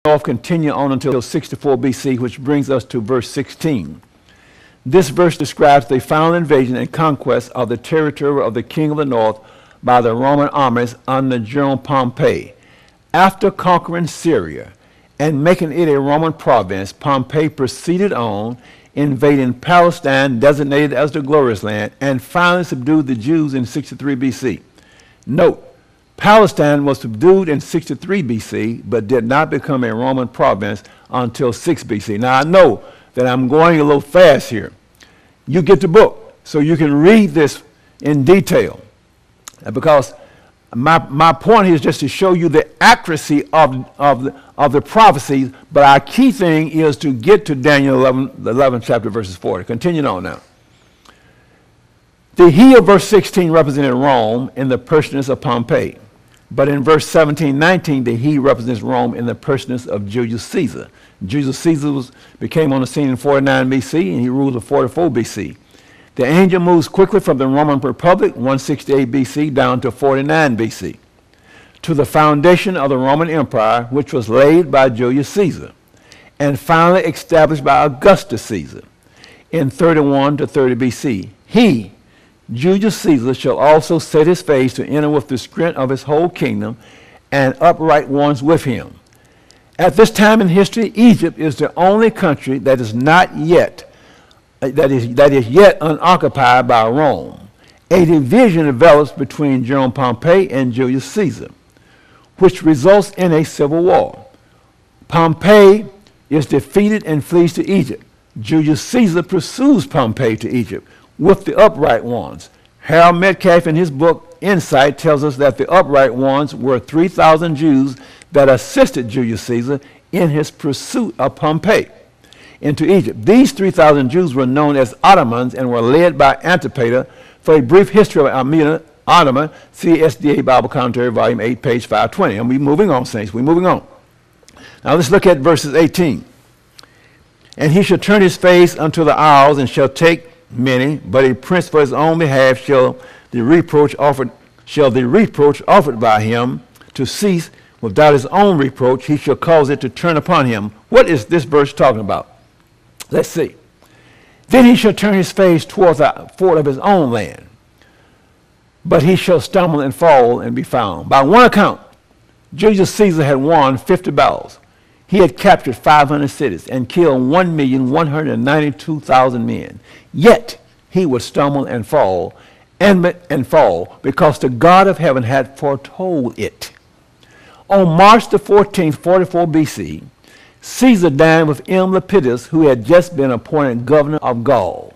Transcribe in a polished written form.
north continue on until 64 BC, which brings us to verse 16. This verse describes the final invasion and conquest of the territory of the king of the north by the Roman armies under General Pompey. After conquering Syria and making it a Roman province, Pompey proceeded on, invading Palestine, designated as the Glorious Land, and finally subdued the Jews in 63 BC. Note, Palestine was subdued in 63 BC, but did not become a Roman province until 6 BC. Now, I know that I'm going a little fast here. You get the book, so you can read this in detail. Because my point here is just to show you the accuracy of the prophecies, but our key thing is to get to Daniel 11, the 11th chapter, verses 40. Continuing on now. The he of verse 16 represented Rome in the personage of Pompey. But in verse 17-19, the he represents Rome in the personage of Julius Caesar. Julius Caesar became on the scene in 49 BC, and he ruled in 44 BC. The angel moves quickly from the Roman Republic, 168 BC, down to 49 BC, to the foundation of the Roman Empire, which was laid by Julius Caesar, and finally established by Augustus Caesar in 31 to 30 BC. He, Julius Caesar, shall also set his face to enter with the strength of his whole kingdom, and upright ones with him. At this time in history, Egypt is the only country that is not yet that is yet unoccupied by Rome. A division develops between General Pompey and Julius Caesar, which results in a civil war. Pompey is defeated and flees to Egypt. Julius Caesar pursues Pompey to Egypt with the upright ones. Harold Metcalf, in his book Insight, tells us that the upright ones were 3,000 Jews that assisted Julius Caesar in his pursuit of Pompey into Egypt. These 3,000 Jews were known as Ottomans and were led by Antipater. For a brief history of Ottoman, see SDA Bible Commentary, Volume 8, page 520. And we're moving on, saints. We're moving on. Now let's look at verses 18. And he shall turn his face unto the isles and shall take many, but a prince for his own behalf shall the reproach offered by him to cease without his own reproach. He shall cause it to turn upon him. What is this verse talking about? Let's see. Then he shall turn his face toward the fort of his own land, but he shall stumble and fall and be found. By one account, Julius Caesar had won 50 battles. He had captured 500 cities and killed 1,192,000 men. Yet he would stumble and fall because the God of heaven had foretold it. On March the 14th, 44 BC, Caesar dined with M. Lepidus, who had just been appointed governor of Gaul.